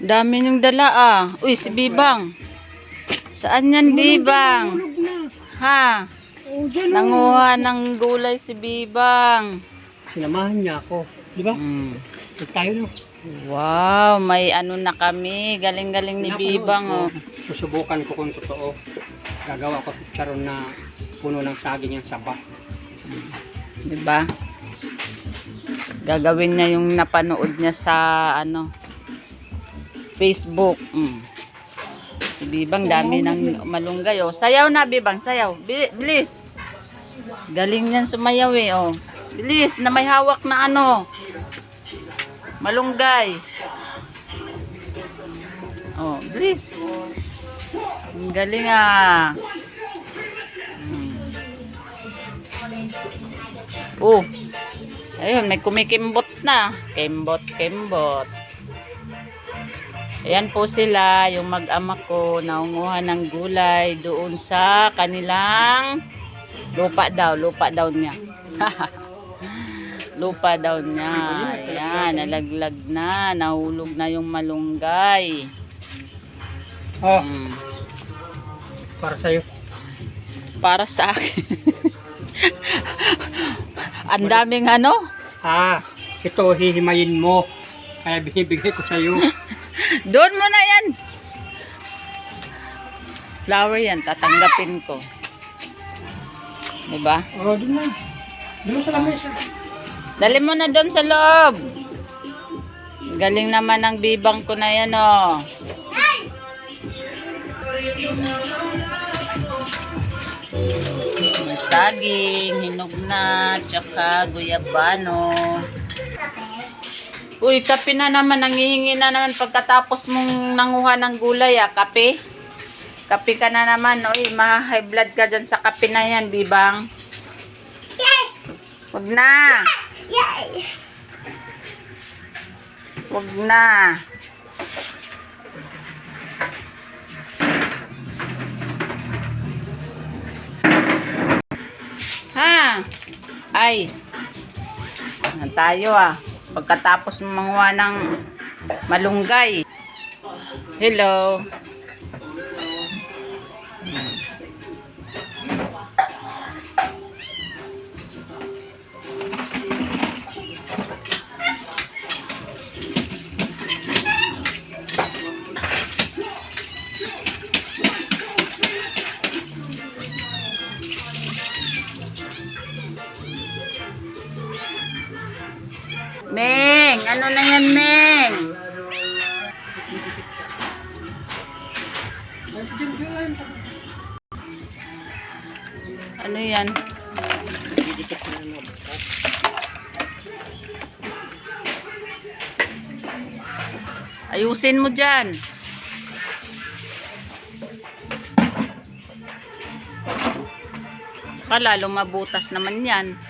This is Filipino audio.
Dami niyong dala ah. Uy, si Bibang. Saan yan, Bibang? Ha? Nanguha ng gulay si Bibang. Sinamahan niya ako. Di ba? Tayo no. Wow, may ano na kami. Galing-galing ni Bibang. Oh. Susubukan ko kung totoo. Gagawa ko charon na puno ng saging yung saba. Diba? Gagawin niya yung napanood niya sa ano Facebook. Si Bibang dami ng malunggay. Oh. Sayaw na, Bibang. Sayaw. Bilis. Galing niyan sumayaw eh. Oh. Bilis na may hawak na ano. Malunggay. Oh, bilis. Ang galing ah. Oh. Ayun, may kumikimbot na. Kimbot, kimbot. Ayan po sila, yung mag-ama ko, naunguhan ng gulay doon sa kanilang lupa daw niya. Lupa daw niya. Ayan, nalaglag na, nahulog na yung malunggay. Oh, para sa'yo. Para sa akin. Ang daming ano? Ito hihimayin mo. Kaya binibigay ko sa'yo. Doon mo na yan. Flower yan, tatanggapin ko. Diba? Oh, doon na. Doon sa lamesa. Dali mo na doon sa loob. Galing naman ng Bibang ko na yan, oh. May saging, hinog na, tsaka guyabano. Uy, kape na naman. Nangihingi na naman pagkatapos mong nanguha ng gulay, ah. Kape? Kape ka na naman. Uy, ma-high blood ka dyan sa kape na yan, Bibang. Wag na. Wag na. Ha? Ay. Ano tayo ah. Pagkatapos manguha ng malunggay. Hello. Meng, ano na yan, Meng? Ano yan? Ayusin mo dyan. Lalo mabutas naman yan.